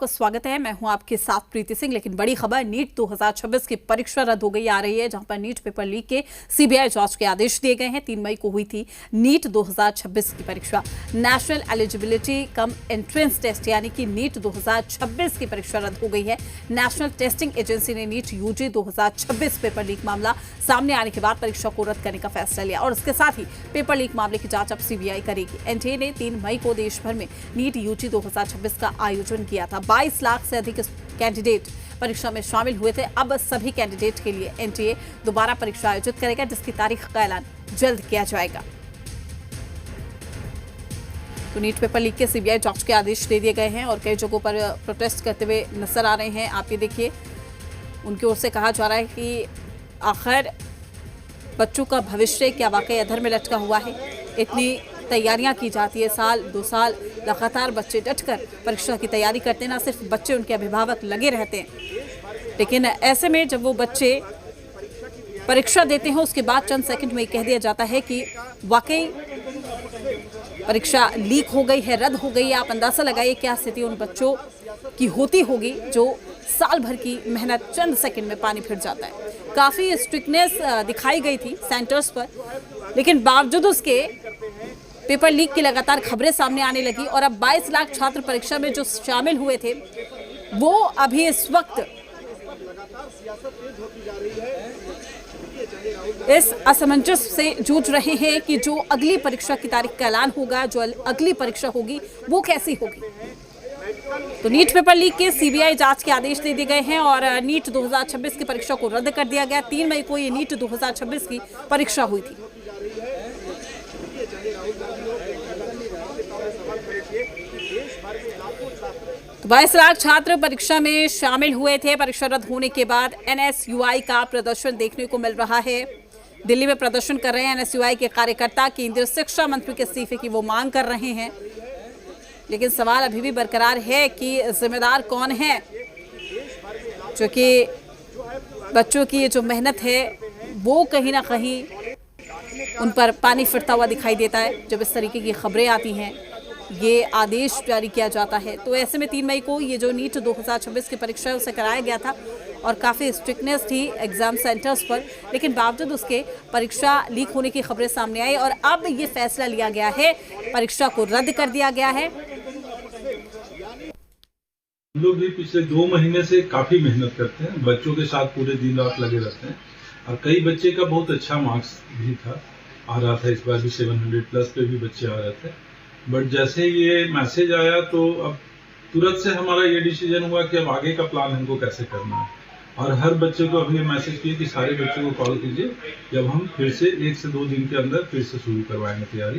को स्वागत है। मैं हूं आपके साथ प्रीति सिंह। लेकिन बड़ी खबर, नीट 2026 की परीक्षा रद्द हो गई आ रही है, जहां पर नीट पेपर लीक के सीबीआई जांच के आदेश दिए गए हैं। 3 मई को हुई थी नीट 2026 की परीक्षा। National eligibility cum entrance test यानी कि नीट 2026 की परीक्षा रद्द हो गई है। नेशनल टेस्टिंग एजेंसी ने नीट यूजी 2026 पेपर लीक मामला सामने आने के बाद परीक्षा को रद्द करने का फैसला लिया और इसके साथ ही पेपर लीक मामले की जांच अब सीबीआई करेगी। एनटीए ने 3 मई को देश भर में नीट यूजी 2026 का आयोजन किया था। 22 लाख से अधिक कैंडिडेट परीक्षा में शामिल हुए थे। अब सभी कैंडिडेट के लिए एनटीए दोबारा परीक्षा आयोजित करेगा, जिसकी तारीख का ऐलान जल्द किया जाएगा। तो नीट पेपर लीक के सीबीआई जांच के आदेश दे दिए गए हैं और कई जगहों पर प्रोटेस्ट करते हुए नजर आ रहे हैं। आप ये देखिए, उनकी ओर से कहा जा रहा है कि आखिर बच्चों का भविष्य क्या वाकई अधर में लटका हुआ है। इतनी तैयारियां की जाती है, साल 2 साल लगातार बच्चे डटकर परीक्षा की तैयारी करते हैं। ना सिर्फ बच्चे, उनके अभिभावक लगे रहते हैं। लेकिन ऐसे में जब वो बच्चे परीक्षा देते हैं, उसके बाद चंद सेकंड में कह दिया जाता है कि वाकई परीक्षा लीक हो गई है, रद्द हो गई है। आप अंदाजा लगाइए क्या स्थिति उन बच्चों की होती होगी जो साल भर की मेहनत चंद सेकंड में पानी फिर जाता है। काफी स्ट्रिक्टनेस दिखाई गई थी सेंटर्स पर, लेकिन बावजूद उसके पेपर लीक की लगातार खबरें सामने आने लगी और अब 22 लाख छात्र परीक्षा में जो शामिल हुए थे, वो अभी इस वक्त इस असमंजस से जूझ रहे हैं कि जो अगली परीक्षा की तारीख का ऐलान होगा, जो अगली परीक्षा होगी, वो कैसी होगी। तो नीट पेपर लीक के सीबीआई जांच के आदेश दे दिए गए हैं और नीट 2026 की परीक्षा को रद्द कर दिया गया। 3 मई को ये नीट 2026 की परीक्षा हुई थी। तो 22 लाख छात्र परीक्षा में शामिल हुए थे। परीक्षा रद्द होने के बाद एनएसयूआई का प्रदर्शन देखने को मिल रहा है। दिल्ली में प्रदर्शन कर रहे हैं एनएसयूआई के कार्यकर्ता। केंद्रीय शिक्षा मंत्री के इस्तीफे की वो मांग कर रहे हैं, लेकिन सवाल अभी भी बरकरार है कि जिम्मेदार कौन है, जो कि बच्चों की जो मेहनत है वो कहीं ना कहीं उन पर पानी फिरता हुआ दिखाई देता है। जब इस तरीके की खबरें आती हैं, ये आदेश जारी किया जाता है, तो ऐसे में 3 मई को ये जो नीट 2026 की परीक्षा है उसे कराया गया था और काफ़ी स्ट्रिक्टनेस थी एग्जाम सेंटर्स पर, लेकिन बावजूद उसके परीक्षा लीक होने की खबरें सामने आई और अब ये फैसला लिया गया है, परीक्षा को रद्द कर दिया गया है। हम लोग भी पिछले 2 महीने से काफी मेहनत करते हैं, बच्चों के साथ पूरे दिन रात लगे रहते हैं और कई बच्चे का बहुत अच्छा मार्क्स भी आ रहा था। इस बार भी 700 प्लस पे भी बच्चे आ रहे थे। बट जैसे ये मैसेज आया तो अब तुरंत से हमारा ये डिसीजन हुआ कि अब आगे का प्लान हमको कैसे करना है और हर बच्चे को अभी मैसेज किए कि सारे बच्चों को कॉल कीजिए, जब हम फिर से 1 से 2 दिन के अंदर फिर से शुरू करवाएंगे तैयारी।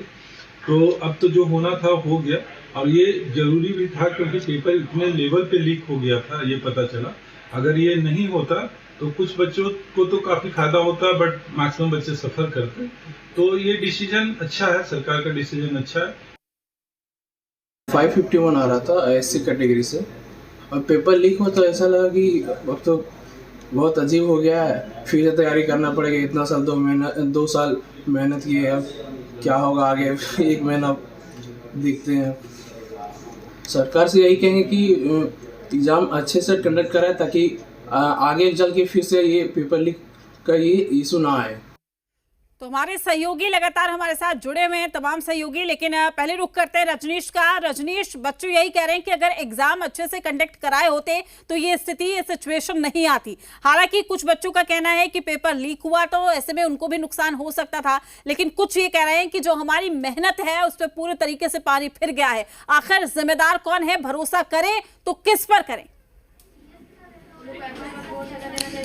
तो अब तो जो होना था हो गया और ये जरूरी भी था, क्योंकि पेपर इतने लेवल पे लीक हो गया था, ये पता चला। अगर ये नहीं होता तो कुछ बच्चों को तो काफी फायदा होता, बट मैक्सिमम बच्चे सफर करते। तो ये डिसीजन अच्छा है, सरकार का डिसीजन अच्छा है। 551 आ रहा था एससी कैटेगरी से और पेपर लीक हुआ तो ऐसा लगा कि अब तो बहुत अजीब हो गया है, फिर से तैयारी करना पड़ेगा। इतना साल 2 साल मेहनत की है, अब क्या होगा आगे 1 महीना देखते हैं। सरकार से यही कहेंगे कि एग्ज़ाम अच्छे से कंडक्ट कराए ताकि आगे चल के फिर से ये पेपर लीक का ये इशू ना आए। तो हमारे सहयोगी लगातार हमारे साथ जुड़े हुए हैं, तमाम सहयोगी। लेकिन पहले रुख करते हैं रजनीश का। रजनीश, बच्चों यही कह रहे हैं कि अगर एग्जाम अच्छे से कंडक्ट कराए होते तो ये स्थिति, ये सिचुएशन नहीं आती। हालांकि कुछ बच्चों का कहना है कि पेपर लीक हुआ तो ऐसे में उनको भी नुकसान हो सकता था, लेकिन कुछ ये कह रहे हैं कि जो हमारी मेहनत है उस पर पूरे तरीके से पानी फिर गया है। आखिर जिम्मेदार कौन है? भरोसा करें तो किस पर करें?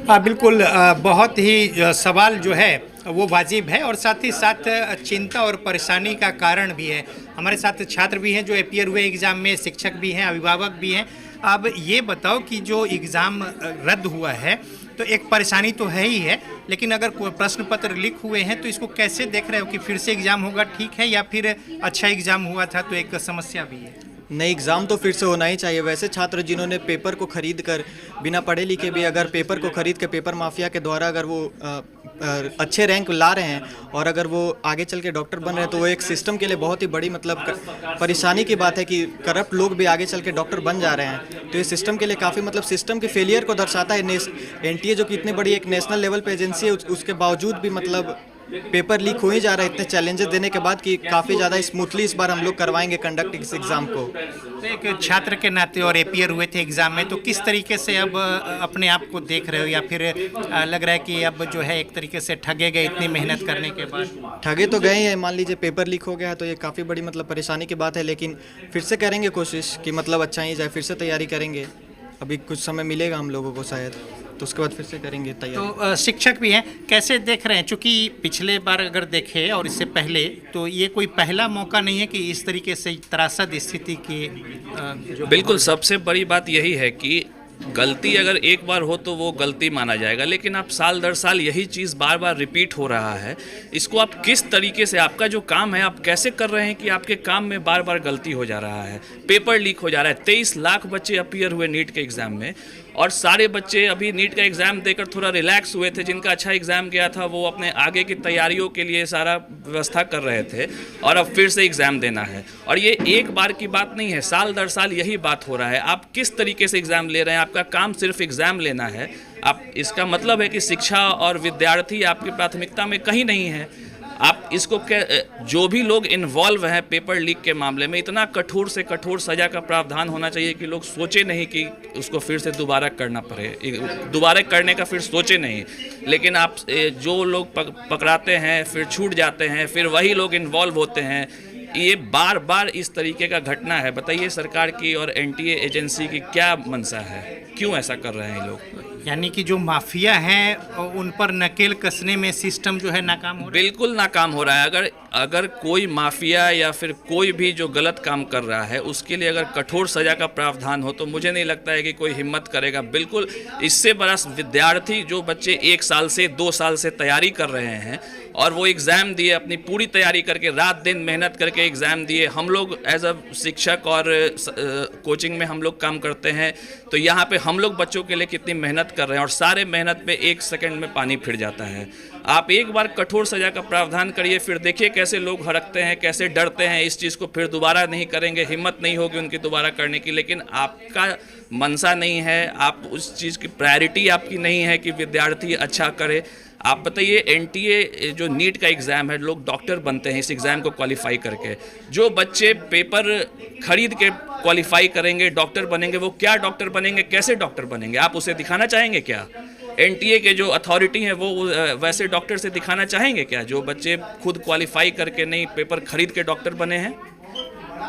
हाँ बिल्कुल, बहुत ही सवाल जो है वो वाजिब है और साथ ही साथ चिंता और परेशानी का कारण भी है। हमारे साथ छात्र भी हैं जो अपीयर हुए एग्ज़ाम में, शिक्षक भी हैं, अभिभावक भी हैं। अब ये बताओ कि जो एग्ज़ाम रद्द हुआ है तो एक परेशानी तो है ही है, लेकिन अगर कोई प्रश्न पत्र लीक हुए हैं तो इसको कैसे देख रहे हो कि फिर से एग्ज़ाम होगा ठीक है, या फिर अच्छा एग्ज़ाम हुआ था तो एक समस्या भी है? नहीं, एग्ज़ाम तो फिर से होना ही चाहिए। वैसे छात्र जिन्होंने पेपर को खरीद कर बिना पढ़े लिखे भी अगर पेपर को खरीद के पेपर माफिया के द्वारा अगर वो अच्छे रैंक ला रहे हैं और अगर वो आगे चल के डॉक्टर बन रहे हैं तो वो एक सिस्टम के लिए बहुत ही बड़ी मतलब परेशानी की बात है कि करप्ट लोग भी आगे चल के डॉक्टर बन जा रहे हैं। तो ये सिस्टम के लिए काफ़ी मतलब सिस्टम के फेलियर को दर्शाता है। एनटीए जो कि इतनी बड़ी एक नेशनल लेवल पे एजेंसी है, उसके बावजूद भी मतलब पेपर लीक हो ही जा रहा है इतने चैलेंजेस देने के बाद कि काफ़ी ज़्यादा स्मूथली इस बार हम लोग करवाएंगे कंडक्ट इस एग्ज़ाम को। तो एक छात्र के नाते और एपियर हुए थे एग्ज़ाम में, तो किस तरीके से अब अपने आप को देख रहे हो, या फिर लग रहा है कि अब जो है एक तरीके से ठगे गए इतनी मेहनत करने के बाद? ठगे तो गए हैं, मान लीजिए पेपर लीक हो गया है तो ये काफ़ी बड़ी मतलब परेशानी की बात है, लेकिन फिर से करेंगे कोशिश कि मतलब अच्छा ही जाए, फिर से तैयारी करेंगे। अभी कुछ समय मिलेगा हम लोगों को शायद, तो उसके बाद फिर से करेंगे तैयारी। तो शिक्षक भी हैं, कैसे देख रहे हैं? चूँकि पिछले बार अगर देखें और इससे पहले, तो ये कोई पहला मौका नहीं है कि इस तरीके से त्रासद स्थिति की बिल्कुल, सबसे बड़ी बात यही है कि गलती अगर एक बार हो तो वो गलती माना जाएगा, लेकिन आप साल दर साल यही चीज़ बार बार रिपीट हो रहा है। इसको आप किस तरीके से, आपका जो काम है आप कैसे कर रहे हैं कि आपके काम में बार बार गलती हो जा रहा है, पेपर लीक हो जा रहा है। 23 लाख बच्चे अपीयर हुए नीट के एग्ज़ाम में, और सारे बच्चे अभी नीट का एग्ज़ाम देकर थोड़ा रिलैक्स हुए थे। जिनका अच्छा एग्ज़ाम गया था वो अपने आगे की तैयारियों के लिए सारा व्यवस्था कर रहे थे, और अब फिर से एग्ज़ाम देना है। और ये एक बार की बात नहीं है, साल दर साल यही बात हो रहा है। आप किस तरीके से एग्ज़ाम ले रहे हैं, आपका काम सिर्फ एग्ज़ाम लेना है। आप, इसका मतलब है कि शिक्षा और विद्यार्थी आपकी प्राथमिकता में कहीं नहीं है। आप इसको जो भी लोग इन्वॉल्व हैं पेपर लीक के मामले में, इतना कठोर से कठोर सज़ा का प्रावधान होना चाहिए कि लोग सोचे नहीं कि उसको फिर से दोबारा करना पड़े, दोबारा करने का फिर सोचे नहीं। लेकिन आप जो लोग पकड़ाते हैं फिर छूट जाते हैं, फिर वही लोग इन्वॉल्व होते हैं। ये बार बार इस तरीके का घटना है। बताइए सरकार की और एनटीए एजेंसी की क्या मंशा है, क्यों ऐसा कर रहे हैं ये लोग? यानी कि जो माफिया हैं उन पर नकेल कसने में सिस्टम जो है नाकाम हो रहा है? बिल्कुल नाकाम हो रहा है। अगर कोई माफिया या फिर कोई भी जो गलत काम कर रहा है उसके लिए अगर कठोर सज़ा का प्रावधान हो तो मुझे नहीं लगता है कि कोई हिम्मत करेगा। बिल्कुल, इससे बड़ा विद्यार्थी जो बच्चे 1 साल से 2 साल से तैयारी कर रहे हैं और वो एग्ज़ाम दिए, अपनी पूरी तैयारी करके रात दिन मेहनत करके एग्ज़ाम दिए। हम लोग एज अ शिक्षक और कोचिंग में हम लोग काम करते हैं, तो यहाँ पे हम लोग बच्चों के लिए कितनी मेहनत कर रहे हैं और सारे मेहनत पे 1 सेकंड में पानी फिर जाता है। आप एक बार कठोर सज़ा का प्रावधान करिए, फिर देखिए कैसे लोग हड़कते हैं, कैसे डरते हैं इस चीज़ को, फिर दोबारा नहीं करेंगे, हिम्मत नहीं होगी उनकी दोबारा करने की। लेकिन आपका मनसा नहीं है, आप उस चीज़ की प्रायोरिटी आपकी नहीं है कि विद्यार्थी अच्छा करे। आप बताइए, एनटीए जो नीट का एग्ज़ाम है, लोग डॉक्टर बनते हैं इस एग्ज़ाम को क्वालिफाई करके। जो बच्चे पेपर खरीद के क्वालिफाई करेंगे, डॉक्टर बनेंगे, वो क्या डॉक्टर बनेंगे, कैसे डॉक्टर बनेंगे? आप उसे दिखाना चाहेंगे क्या? एनटीए के जो अथॉरिटी हैं वो वैसे डॉक्टर से दिखाना चाहेंगे क्या, जो बच्चे खुद क्वालिफाई करके नहीं पेपर खरीद के डॉक्टर बने हैं?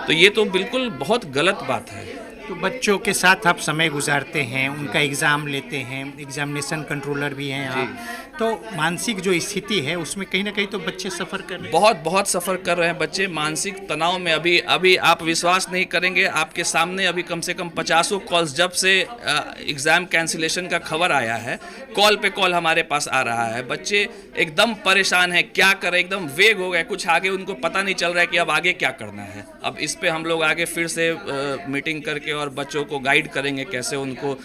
तो ये तो बिल्कुल बहुत गलत बात है। तो बच्चों के साथ आप समय गुजारते हैं, उनका एग्ज़ाम लेते हैं, एग्जामिनेशन कंट्रोलर भी हैं आप, तो मानसिक जो स्थिति है उसमें कहीं ना कहीं तो बच्चे सफ़र कर रहे हैं। बहुत सफ़र कर रहे हैं बच्चे, मानसिक तनाव में। अभी आप विश्वास नहीं करेंगे, आपके सामने अभी कम से कम 50 कॉल्स जब से एग्ज़ाम कैंसिलेशन का खबर आया है, कॉल पे कॉल हमारे पास आ रहा है। बच्चे एकदम परेशान हैं, क्या करें, एकदम वेग हो गए, कुछ आगे उनको पता नहीं चल रहा है कि अब आगे क्या करना है। अब इस पे हम लोग आगे फिर से मीटिंग करके और बच्चों को गाइड करेंगे कैसे उनको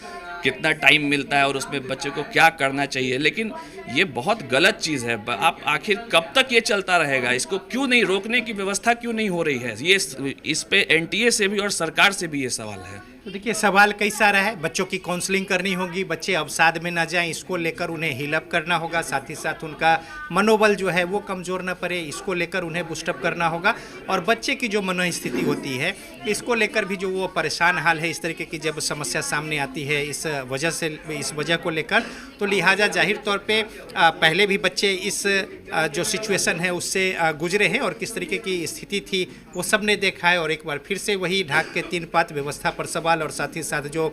कितना टाइम मिलता है और उसमें बच्चे को क्या करना चाहिए। लेकिन ये बहुत गलत चीज़ है। आप आखिर कब तक ये चलता रहेगा? इसको क्यों नहीं रोकने की व्यवस्था क्यों नहीं हो रही है? ये इस पे एनटीए से भी और सरकार से भी ये सवाल है। तो देखिए, सवाल कई सारा है। बच्चों की काउंसलिंग करनी होगी, बच्चे अवसाद में ना जाएं, इसको लेकर उन्हें हीलअप करना होगा, साथ ही साथ उनका मनोबल जो है वो कमज़ोर ना पड़े, इसको लेकर उन्हें बूस्टअप करना होगा। और बच्चे की जो मनोस्थिति होती है इसको लेकर भी जो वो परेशान हाल है, इस तरीके की जब समस्या सामने आती है इस वजह को लेकर, तो लिहाजा जाहिर तौर पे पहले भी बच्चे इस जो सिचुएशन है उससे गुजरे हैं और किस तरीके की स्थिति थी वो सब ने देखा है। और एक बार फिर से वही ढाक के 3 पात व्यवस्था पर सवाल, और साथ ही साथ जो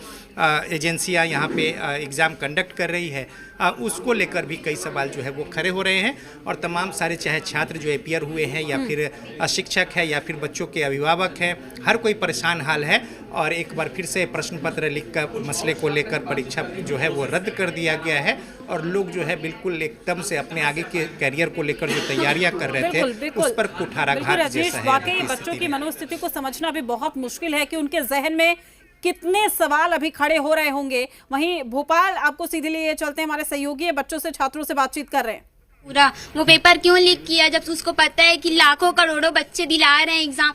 एजेंसियां यहाँ पे एग्ज़ाम कंडक्ट कर रही है उसको लेकर भी कई सवाल जो है वो खड़े हो रहे हैं। और तमाम सारे, चाहे छात्र जो अपीयर हुए हैं या फिर शिक्षक है या फिर बच्चों के अभिभावक हैं, हर कोई परेशान हाल है। और एक बार फिर से प्रश्न पत्र लिखकर मसले को लेकर परीक्षा जो है वो रद्द कर दिया गया है और लोग जो है बिल्कुल एकदम से अपने आगे के करियर को लेकर जो तैयारियां कर रहे थे उस पर कुठाराघात जैसा है। वाकई बच्चों की मनोस्थिति को समझना भी बहुत मुश्किल है कि उनके जहन में कितने सवाल अभी खड़े हो रहे होंगे। वहीं भोपाल आपको सीधे लिए चलते हैं, हमारे सहयोगी बच्चों से छात्रों से बातचीत कर रहे हैं। पूरा वो पेपर क्यों लीक किया जब उसको पता है कि लाखों करोड़ों बच्चे दिला रहे हैं एग्जाम।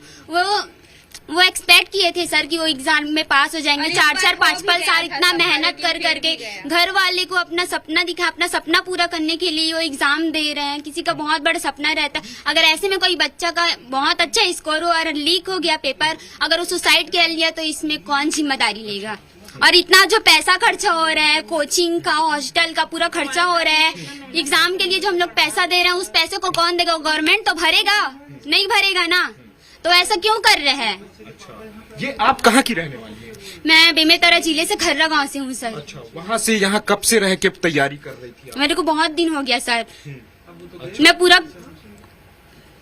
वो एक्सपेक्ट किए थे सर कि वो एग्जाम में पास हो जाएंगे। 4-4 5-5 साल इतना मेहनत कर करके घर वाले को अपना सपना दिखा, अपना सपना पूरा करने के लिए वो एग्जाम दे रहे हैं। किसी का बहुत बड़ा सपना रहता है, अगर ऐसे में कोई बच्चा का बहुत अच्छा स्कोर हो और लीक हो गया पेपर, अगर वो सुसाइड कर लिया तो इसमें कौन जिम्मेदारी लेगा। और इतना जो पैसा खर्चा हो रहा है, कोचिंग का, हॉस्टल का पूरा खर्चा हो रहा है, एग्जाम के लिए जो हम लोग पैसा दे रहे हैं उस पैसे को कौन देगा? गवर्नमेंट तो भरेगा? नहीं भरेगा ना, तो ऐसा क्यों कर रहे हैं? अच्छा, ये आप कहाँ की रहने वाली हैं? मैं बेमेतरा जिले से खर्रा गांव से हूँ सर। अच्छा, वहाँ से यहाँ कब से रह के तैयारी कर रही थी आप? मेरे को बहुत दिन हो गया सर। मैं पूरा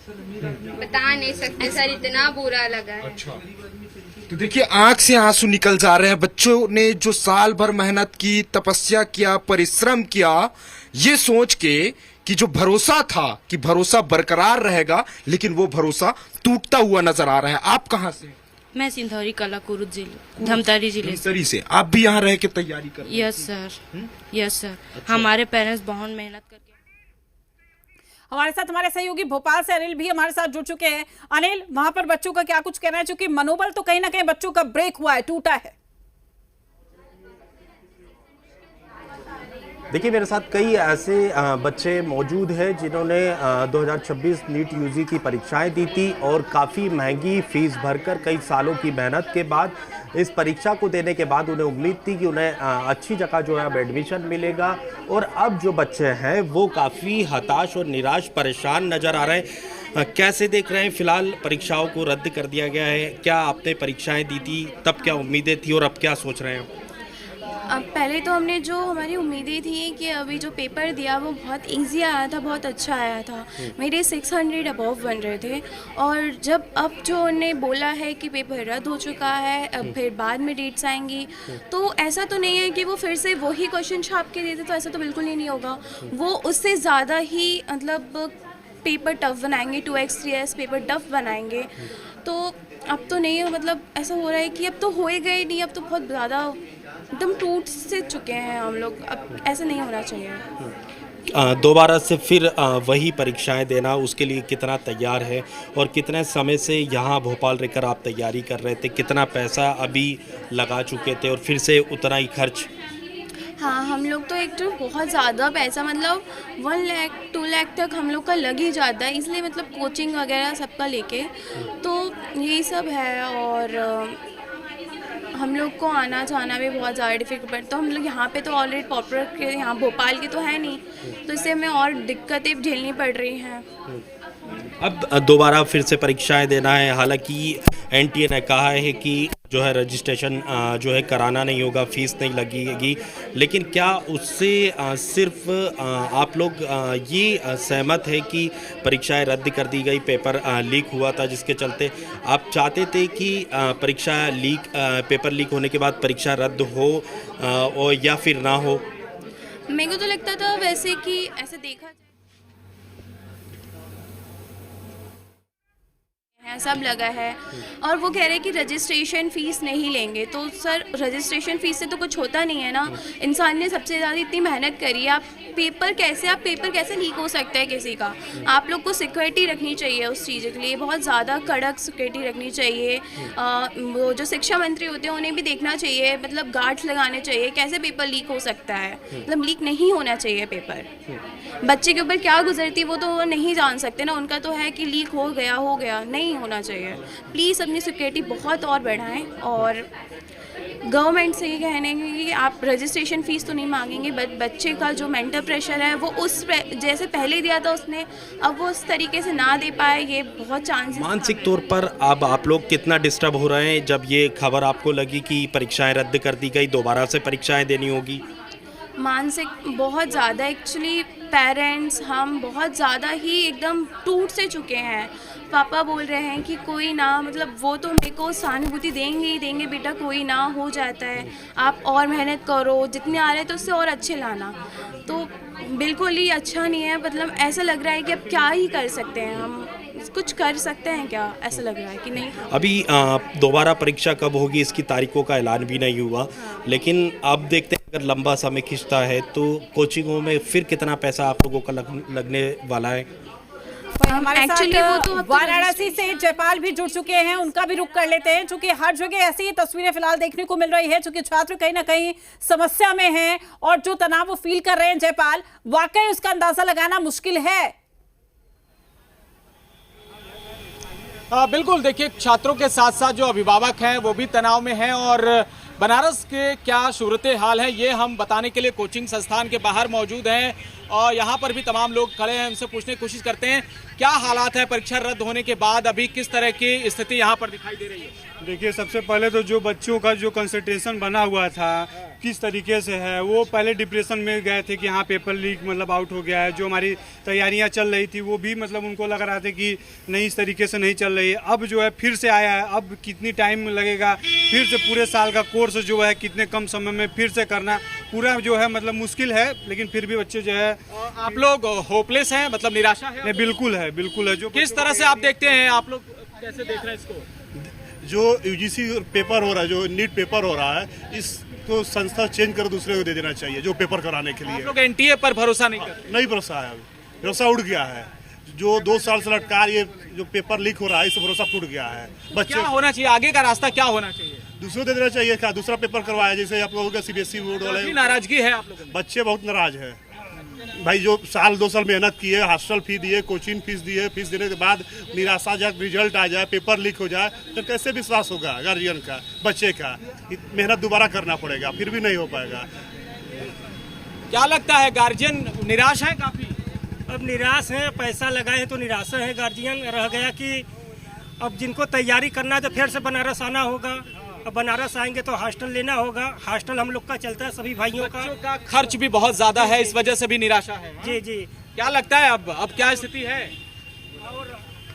बता नहीं सकते सर, इतना बुरा लगा है। अच्छा, तो देखिए आंख से आंसू निकल जा रहे हैं। बच्चों ने जो साल भर मेहनत की, तपस्या किया, परिश्रम किया, ये सोच के कि जो भरोसा था कि भरोसा बरकरार रहेगा, लेकिन वो भरोसा टूटता हुआ नजर आ रहा है। आप कहाँ से? मैं सिंधौरी कला कुरुद जिले, धमतरी जिले से। आप भी यहाँ रह के तैयारी कर रहे हैं? Yes sir, yes sir. हमारे पेरेंट्स बहुत मेहनत करके। हमारे साथ हमारे सहयोगी भोपाल से अनिल भी हमारे साथ जुड़ चुके हैं। अनिल, वहां पर बच्चों का क्या कुछ कहना है, क्योंकि मनोबल तो कहीं ना कहीं बच्चों का ब्रेक हुआ है, टूटा है। देखिए, मेरे साथ कई ऐसे बच्चे मौजूद हैं जिन्होंने 2026 नीट यूजी की परीक्षाएं दी थी और काफ़ी महंगी फीस भरकर कई सालों की मेहनत के बाद इस परीक्षा को देने के बाद उन्हें उम्मीद थी कि उन्हें अच्छी जगह जो है अब एडमिशन मिलेगा। और अब जो बच्चे हैं वो काफ़ी हताश और निराश, परेशान नज़र आ रहे हैं। कैसे देख रहे हैं? फिलहाल परीक्षाओं को रद्द कर दिया गया है। क्या आपने परीक्षाएं दी थी, तब क्या उम्मीदें थी और अब क्या सोच रहे हैं? अब पहले तो हमने जो हमारी उम्मीदें थी कि अभी जो पेपर दिया वो बहुत इजी आया था, बहुत अच्छा आया था। मेरे 600 अबव बन रहे थे। और जब अब जो उन्हें बोला है कि पेपर रद्द हो चुका है, अब फिर बाद में डेट्स आएंगी, तो ऐसा तो नहीं है कि वो फिर से वही क्वेश्चन छाप के देते, तो ऐसा तो बिल्कुल ही नहीं होगा। वो उससे ज़्यादा ही मतलब पेपर टफ बनाएंगे, 2x 3x पेपर टफ बनाएंगे। तो अब तो नहीं है, मतलब ऐसा हो रहा है कि अब तो हो ही गए नहीं, अब तो बहुत ज़्यादा एकदम टूट से चुके हैं हम लोग। अब ऐसा नहीं होना चाहिए। दोबारा से फिर वही परीक्षाएं देना, उसके लिए कितना तैयार है और कितने समय से यहाँ भोपाल रहकर आप तैयारी कर रहे थे? कितना पैसा अभी लगा चुके थे और फिर से उतना ही खर्च? हाँ, हम लोग तो एक तो बहुत ज़्यादा पैसा, मतलब 1 लाख 2 लाख तक हम लोग का लग ही जाता है, इसलिए मतलब कोचिंग वगैरह सबका लेके तो यही सब है। और हम लोग को आना जाना भी बहुत ज़्यादा डिफिकल्ट, तो हम लोग यहाँ पे तो ऑलरेडी पॉपुलर के यहाँ भोपाल के तो है नहीं, तो इससे हमें और दिक्कतें झेलनी पड़ रही हैं। अब दोबारा फिर से परीक्षाएं देना है। हालांकि एनटीए ने कहा है कि जो है रजिस्ट्रेशन जो है कराना नहीं होगा, फीस नहीं लगेगी, लेकिन क्या उससे सिर्फ आप लोग ये सहमत है कि परीक्षाएं रद्द कर दी गई, पेपर लीक हुआ था जिसके चलते आप चाहते थे कि परीक्षा लीक, पेपर लीक होने के बाद परीक्षा रद्द हो और या फिर ना हो? मेरे को तो लगता था वैसे कि ऐसे देखा सब लगा है, और वो कह रहे हैं कि रजिस्ट्रेशन फ़ीस नहीं लेंगे। तो सर, रजिस्ट्रेशन फ़ीस से तो कुछ होता नहीं है ना। इंसान ने सबसे ज़्यादा इतनी मेहनत करी है, आप पेपर कैसे लीक हो सकता है किसी का? आप लोग को सिक्योरिटी रखनी चाहिए उस चीज़ के लिए, बहुत ज़्यादा कड़क सिक्योरिटी रखनी चाहिए। वो जो शिक्षा मंत्री होते हैं उन्हें भी देखना चाहिए, मतलब गार्ड्स लगाने चाहिए। कैसे पेपर लीक हो सकता है? मतलब लीक नहीं होना चाहिए पेपर। बच्चे के ऊपर क्या गुजरती वो तो नहीं जान सकते ना, उनका तो है कि लीक हो गया, नहीं होना चाहिए। प्लीज़ अपनी सिक्योरिटी बहुत और बढ़ाएं, और गवर्नमेंट से ये कहने कि आप रजिस्ट्रेशन फ़ीस तो नहीं मांगेंगे, बट बच्चे का जो मेंटल प्रेशर है वो उस जैसे पहले दिया था उसने, अब वो उस तरीके से ना दे पाए, ये बहुत चांसेस। मानसिक तौर पर अब आप लोग कितना डिस्टर्ब हो रहे हैं जब ये खबर आपको लगी कि परीक्षाएं रद्द कर दी गई, दोबारा से परीक्षाएं देनी होगी? मानसिक बहुत ज़्यादा, एक्चुअली पेरेंट्स हम बहुत ज़्यादा ही एकदम टूट से चुके हैं। पापा बोल रहे हैं कि कोई ना, मतलब वो तो मेरे को सहानुभूति देंगे ही देंगे, बेटा कोई ना, हो जाता है, आप और मेहनत करो, जितने आ रहे हैं तो उससे और अच्छे लाना। तो बिल्कुल ही अच्छा नहीं है, मतलब ऐसा लग रहा है कि अब क्या ही कर सकते हैं हम, कुछ कर सकते हैं क्या, ऐसा लग रहा है कि नहीं। अभी दोबारा परीक्षा कब होगी इसकी तारीखों का ऐलान भी नहीं हुआ, लेकिन अब देखते हैं अगर लंबा समय खिंचता है तो कोचिंगों में फिर कितना पैसा आप लोगों का लगने वाला है। हमारे साथ वाराणसी से जयपाल भी जुड़ चुके हैं, उनका भी रुख कर लेते हैं, क्योंकि हर जगह ऐसी तस्वीरें फिलहाल देखने को मिल रही है, क्योंकि छात्र कहीं ना कहीं समस्या में हैं और जो तनाव वो फील कर रहे हैं जयपाल, वाकई उसका अंदाजा लगाना मुश्किल है। बिल्कुल, देखिए छात्रों के साथ साथ जो अभिभावक हैं वो भी तनाव में हैं और बनारस के क्या सूरत हाल है ये हम बताने के लिए कोचिंग संस्थान के बाहर मौजूद हैं और यहाँ पर भी तमाम लोग खड़े हैं, उनसे पूछने की कोशिश करते हैं क्या हालात है परीक्षा रद्द होने के बाद, अभी किस तरह की स्थिति यहाँ पर दिखाई दे रही है। देखिए, सबसे पहले तो जो बच्चों का जो कंसंट्रेशन बना हुआ था किस तरीके से है, वो पहले डिप्रेशन में गए थे कि हाँ पेपर लीक मतलब आउट हो गया है। जो हमारी तैयारियां चल रही थी वो भी मतलब उनको लग रहा था कि नहीं इस तरीके से नहीं चल रही है। अब जो है फिर से आया है, अब कितनी टाइम लगेगा, फिर से पूरे साल का कोर्स जो है कितने कम समय में फिर से करना पूरा जो है मतलब मुश्किल है, लेकिन फिर भी बच्चे जो है। आप लोग होपलेस हैं, मतलब निराशा है? बिल्कुल है, बिल्कुल है। जो किस तरह से आप देखते हैं, आप लोग कैसे देख रहे हैं इसको? जो यूजीसी पेपर हो रहा है, जो नीट पेपर हो रहा है, इसको संस्था चेंज कर दूसरे को दे देना चाहिए जो पेपर कराने के लिए। आप लोग एनटीए पर भरोसा नहीं करते? नहीं भरोसा है, अभी भरोसा उड़ गया है। जो 2 साल से लटका ये जो पेपर लीक हो रहा है, इससे भरोसा टूट गया है। बच्चे क्या होना चाहिए, आगे का रास्ता क्या होना चाहिए? दूसरे दे देना चाहिए, क्या दूसरा पेपर करवाया, जैसे आप लोगों का सीबीएसई बोर्ड वाले। नाराजगी है आप लोगों में? बच्चे बहुत नाराज है भाई, जो साल 2 साल मेहनत किए, हॉस्टल फी दिए, कोचिंग फीस दिए, फीस देने के बाद निराशा जब रिजल्ट आ जाए, पेपर लीक हो जाए तो कैसे विश्वास होगा गार्जियन का, बच्चे का। मेहनत दोबारा करना पड़ेगा, फिर भी नहीं हो पाएगा। क्या लगता है, गार्जियन निराश है काफी? अब निराश है, पैसा लगाए तो निराशा है। गार्जियन रह गया कि अब जिनको तैयारी करना है तो फिर से बनारस आना होगा। अब बनारस आएंगे तो हॉस्टल लेना होगा। हॉस्टल हम लोग का चलता है सभी भाइयों का खर्च भी बहुत ज्यादा है, इस वजह से भी निराशा है। जी जी। क्या लगता है अब क्या स्थिति है,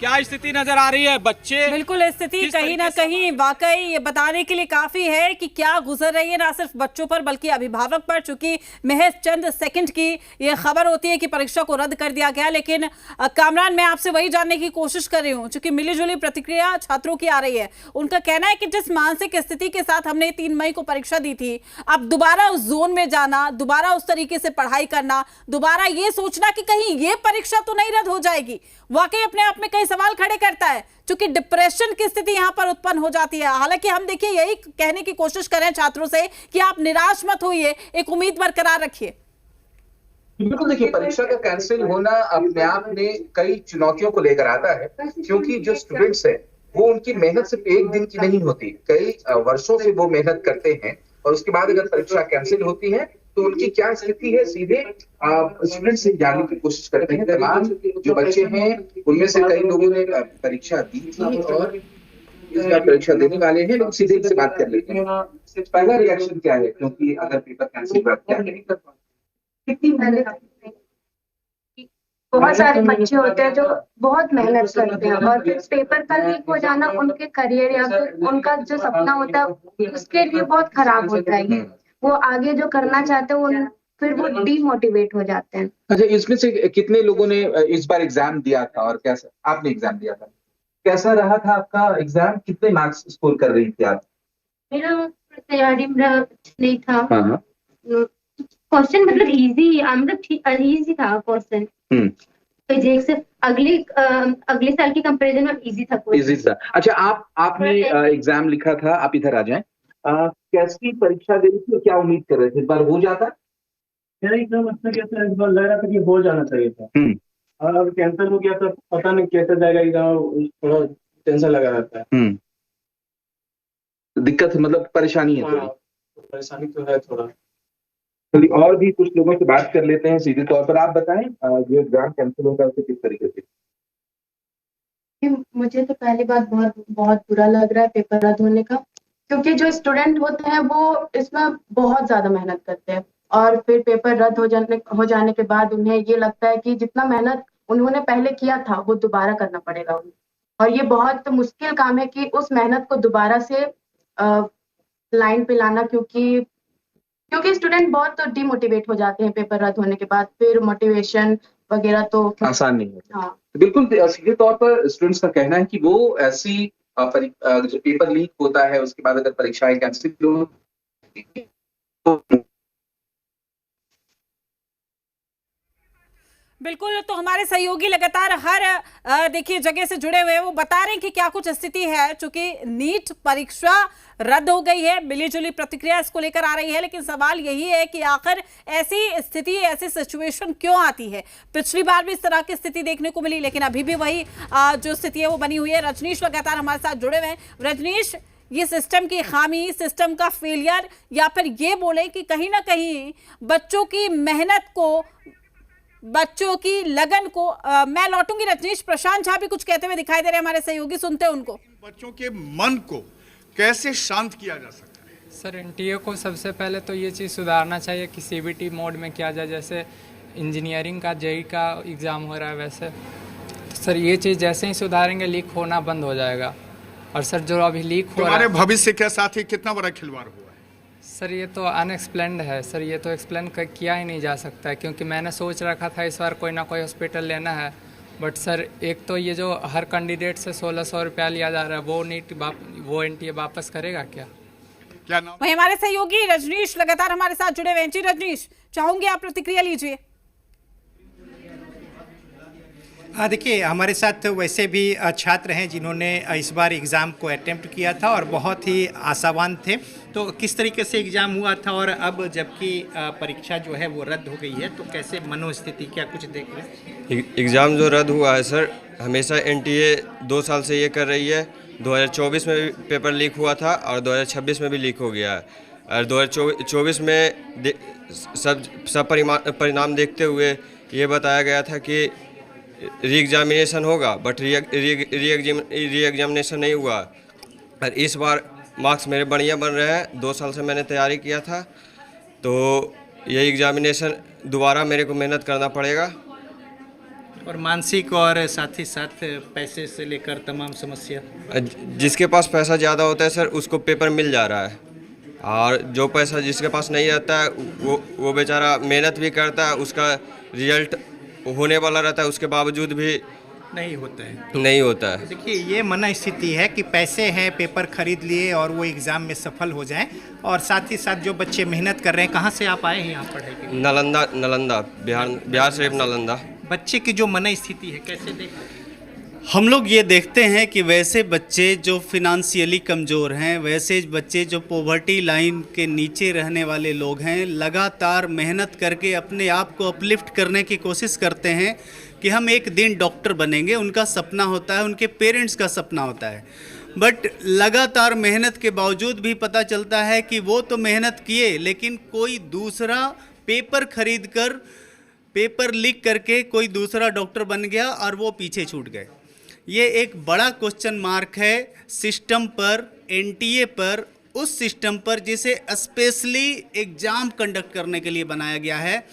क्या स्थिति नजर आ रही है? बच्चे बिल्कुल, स्थिति कहीं ना कहीं वाकई ये बताने के लिए काफी है कि क्या गुजर रही है ना सिर्फ बच्चों पर बल्कि अभिभावक पर, चूंकि महज चंद सेकंड की ये खबर होती है कि परीक्षा को रद्द कर दिया गया। लेकिन कामरान, मैं आपसे वही जानने की कोशिश कर रही हूँ, चूंकि मिलीजुली प्रतिक्रिया छात्रों की आ रही है। उनका कहना है कि जिस मानसिक स्थिति के साथ हमने 3 मई को परीक्षा दी थी, अब दोबारा उस जोन में जाना, दोबारा उस तरीके से पढ़ाई करना, दोबारा ये सोचना कि कहीं ये परीक्षा तो नहीं रद्द हो जाएगी, वाकई अपने आप में कई सवाल खड़े करता है, क्योंकि डिप्रेशन की स्थिति यहां पर उत्पन्न हो जाती है। हालांकि हम देखिए यही कहने की कोशिश करें छात्रों से कि आप निराश मत होइए, एक उम्मीद बरकरार रखिए। बिल्कुल, देखिए परीक्षा का कैंसिल होना अपने आप में कई चुनौतियों को लेकर आता है, क्योंकि जो स्टूडेंट्स हैं वो उनकी मेहनत सिर्फ एक दिन की नहीं होती, कई वर्षों से वो मेहनत करते हैं और उसके बाद अगर परीक्षा कैंसिल होती है तो उनकी क्या स्थिति है, सीधे स्टूडेंट से जानने की कोशिश करते हैं। तमाम जो बच्चे हैं उनमें से कई लोगों ने परीक्षा दी थी और इस बार परीक्षा देने वाले हैं, लोग सीधे से बात कर लेते हैं। पहला रिएक्शन क्या है, क्योंकि अगर पेपर कैंसिल करते हैं कितनी मेहनत, बहुत सारे बच्चे होते हैं जो बहुत मेहनत करते हैं और फिर पेपर का लीक हो जाना उनके करियर या फिर उनका जो सपना होता है उसके लिए बहुत खराब होता है। वो आगे जो करना चाहते हैं फिर वो डीमोटिवेट हो जाते हैं। अच्छा, इसमें से कितने लोगों ने इस बार एग्जाम दिया था और कैसा आपने एग्जाम दिया था, कैसा रहा था आपका एग्जाम, कितने मार्क्स स्कोर कर रही थी आप? मेरा तैयारी नहीं था, क्वेश्चन मतलब इजी, मतलब इजी था क्वेश्चन, फिजिक्स से अगले साल की कंपैरिजन में इजी था। इजी था। अच्छा, आपने एग्जाम लिखा था, आप इधर आ जाएं, कैसी परीक्षा दे रही थी, क्या उम्मीद कर रहे थे, इस बार हो जाता? मेरा एकदम अच्छा क्या था, इस बार लग रहा था कि हो जाना चाहिए था और अब कैंसिल हो गया तो पता नहीं कैसे जाएगा एग्जाम, थोड़ा टेंशन लगा रहता है। दिक्कत मतलब परेशानी है थोड़ी? परेशानी तो है थोड़ा। चलिए और भी कुछ लोगों से बात कर लेते हैं सीधे तौर पर। आप बताएं जो एग्जाम कैंसिल होगा उसे किस तरीके से? मुझे तो पहली बात बहुत बुरा लग रहा है पेपर रद्द होने का, क्योंकि जो स्टूडेंट होते हैं वो इसमें बहुत ज्यादा मेहनत करते हैं, और फिर पेपर रद्द हो जाने के बाद उन्हें ये लगता है कि जितना मेहनत उन्होंने पहले किया था वो दोबारा करना पड़ेगा उन्हें। और ये बहुत मुश्किल काम है कि उस मेहनत को दोबारा से लाइन पे लाना, क्योंकि स्टूडेंट बहुत डिमोटिवेट हो जाते हैं पेपर रद्द होने के बाद, फिर मोटिवेशन वगैरह तो आसान नहीं है। हाँ बिल्कुल सीधे तौर पर स्टूडेंट्स का कहना है कि वो ऐसी जो पेपर लीक होता है उसके बाद अगर परीक्षाएं कैंसिल हो बिल्कुल। तो हमारे सहयोगी लगातार हर देखिए जगह से जुड़े हुए हैं, वो बता रहे हैं कि क्या कुछ स्थिति है। चूंकि नीट परीक्षा रद्द हो गई है, मिलीजुली प्रतिक्रिया इसको लेकर आ रही है, लेकिन सवाल यही है कि आखिर ऐसी स्थिति, ऐसी सिचुएशन क्यों आती है। पिछली बार भी इस तरह की स्थिति देखने को मिली, लेकिन अभी भी वही जो स्थिति है वो बनी हुई है। रजनीश लगातार हमारे साथ जुड़े हुए हैं। रजनीश, ये सिस्टम की खामी, सिस्टम का फेलियर, या फिर ये बोले कि कहीं ना कहीं बच्चों की मेहनत को, बच्चों की लगन को मैं लौटूंगी रजनीश। प्रशांत झा भी कुछ कहते हुए दिखाई दे रहे हैं, हमारे सहयोगी, सुनते हैं उनको। बच्चों के मन को कैसे शांत किया जा सकता है? सर एनटीए को सबसे पहले तो ये चीज़ सुधारना चाहिए कि सीबीटी मोड में किया जाए, जैसे इंजीनियरिंग का जेईई का एग्ज़ाम हो रहा है वैसे। तो सर ये चीज़ जैसे ही सुधारेंगे लीक होना बंद हो जाएगा। और सर जो अभी लीक हो रहा है, तुम्हारे भविष्य के साथ ही कितना बड़ा खिलवाड़ हुआ है सर ये तो अनएक्सप्लेन्ड है। सर ये तो एक्सप्लेन किया ही नहीं जा सकता है, क्योंकि मैंने सोच रखा था इस बार कोई ना कोई हॉस्पिटल लेना है। बट सर एक तो ये जो हर कैंडिडेट से 1600 रुपया लिया जा रहा है, वो एनटीए वापस करेगा क्या? वहीं हमारे सहयोगी रजनीश लगातार हमारे साथ जुड़े हुए हैं। जी रजनीश, चाहूंगी आप प्रतिक्रिया लीजिए। देखिए, हमारे साथ वैसे भी छात्र हैं जिन्होंने इस बार एग्ज़ाम को अटेम्प्ट किया था और बहुत ही आशावान थे। तो किस तरीके से एग्ज़ाम हुआ था, और अब जबकि परीक्षा जो है वो रद्द हो गई है, तो कैसे मनोस्थिति, क्या कुछ देख रहे हैं? एग्ज़ाम जो रद्द हुआ है सर, हमेशा एनटीए 2 साल से ये कर रही है। 2024 में भी पेपर लीक हुआ था और 2026 में भी लीक हो गया है। और 2024 में सब परिणाम देखते हुए ये बताया गया था कि री एग्जामिनेशन होगा, बट री एग्जामिनेशन नहीं हुआ। और इस बार मार्क्स मेरे बढ़िया बन रहे हैं। 2 साल से मैंने तैयारी किया था, तो ये एग्जामिनेशन दोबारा मेरे को मेहनत करना पड़ेगा। और मानसिक और साथ ही साथ पैसे से लेकर तमाम समस्या, जिसके पास पैसा ज़्यादा होता है सर उसको पेपर मिल जा रहा है, और जो पैसा जिसके पास नहीं रहता है वो बेचारा मेहनत भी करता है, उसका रिजल्ट होने वाला रहता है, उसके बावजूद भी नहीं होता है। देखिए, ये मन स्थिति है कि पैसे हैं, पेपर खरीद लिए और वो एग्ज़ाम में सफल हो जाएं, और साथ ही साथ जो बच्चे मेहनत कर रहे हैं, कहाँ से आप आए हैं यहाँ पढ़ाई के लिए? नालंदा, बिहार शरीफ नालंदा। बच्चे की जो मन स्थिति है कैसे देख रहे हैं? हम लोग ये देखते हैं कि वैसे बच्चे जो फिनंशियली कमज़ोर हैं, वैसे बच्चे जो पॉवर्टी लाइन के नीचे रहने वाले लोग हैं, लगातार मेहनत करके अपने आप को अपलिफ्ट करने की कोशिश करते हैं कि हम एक दिन डॉक्टर बनेंगे। उनका सपना होता है, उनके पेरेंट्स का सपना होता है, बट लगातार मेहनत के बावजूद भी पता चलता है कि वो तो मेहनत किए, लेकिन कोई दूसरा पेपर खरीद कर, पेपर लीक करके कोई दूसरा डॉक्टर बन गया और वो पीछे छूट गए। ये एक बड़ा क्वेश्चन मार्क है सिस्टम पर, एनटीए पर, उस सिस्टम पर जिसे स्पेशली एग्ज़ाम कंडक्ट करने के लिए बनाया गया है,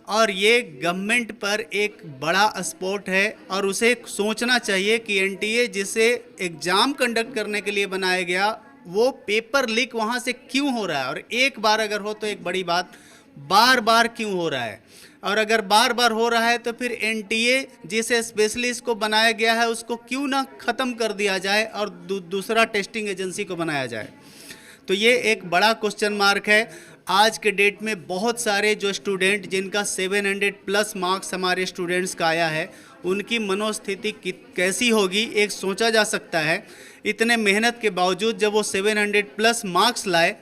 और ये गवर्नमेंट पर एक बड़ा स्पॉट है। और उसे सोचना चाहिए कि एनटीए जिसे एग्ज़ाम कंडक्ट करने के लिए बनाया गया, वो पेपर लीक वहाँ से क्यों हो रहा है, और एक बार अगर हो तो एक बड़ी बात, बार बार क्यों हो रहा है, और अगर बार बार हो रहा है तो फिर एनटीए जिसे स्पेशली इसको बनाया गया है उसको क्यों ना ख़त्म कर दिया जाए और दूसरा टेस्टिंग एजेंसी को बनाया जाए। तो ये एक बड़ा क्वेश्चन मार्क है। आज के डेट में बहुत सारे जो स्टूडेंट जिनका 700+ मार्क्स हमारे स्टूडेंट्स का आया है, उनकी मनोस्थिति कैसी होगी एक सोचा जा सकता है। इतने मेहनत के बावजूद जब वो 700+ मार्क्स लाए,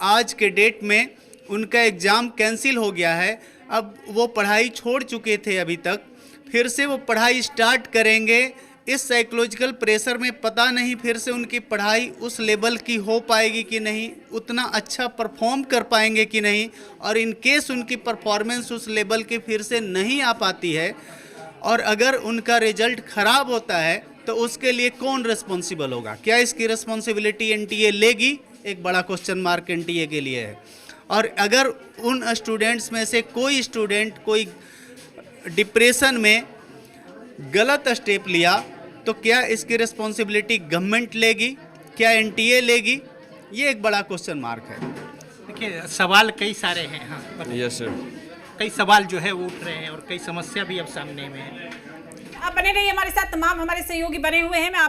आज के डेट में उनका एग्ज़ाम कैंसिल हो गया है। अब वो पढ़ाई छोड़ चुके थे अभी तक, फिर से वो पढ़ाई स्टार्ट करेंगे। इस साइकोलॉजिकल प्रेशर में पता नहीं फिर से उनकी पढ़ाई उस लेवल की हो पाएगी कि नहीं, उतना अच्छा परफॉर्म कर पाएंगे कि नहीं, और इन केस उनकी परफॉर्मेंस उस लेवल की फिर से नहीं आ पाती है, और अगर उनका रिजल्ट ख़राब होता है तो उसके लिए कौन रिस्पॉन्सिबल होगा? क्या इसकी रिस्पॉन्सिबिलिटी एनटीए लेगी? एक बड़ा क्वेश्चन मार्क एनटीए के लिए है। और अगर उन स्टूडेंट्स में से कोई स्टूडेंट कोई डिप्रेशन में गलत स्टेप लिया तो क्या इसकी रिस्पॉन्सिबिलिटी गवर्नमेंट लेगी, क्या एनटीए लेगी? ये एक बड़ा क्वेश्चन मार्क है। देखिए सवाल कई सारे हैं। हाँ यस सर, कई सवाल जो है वो उठ रहे हैं और कई समस्या भी अब सामने में है। आप बने रहिए हमारे साथ, तमाम हमारे सहयोगी बने हुए हैं। मैं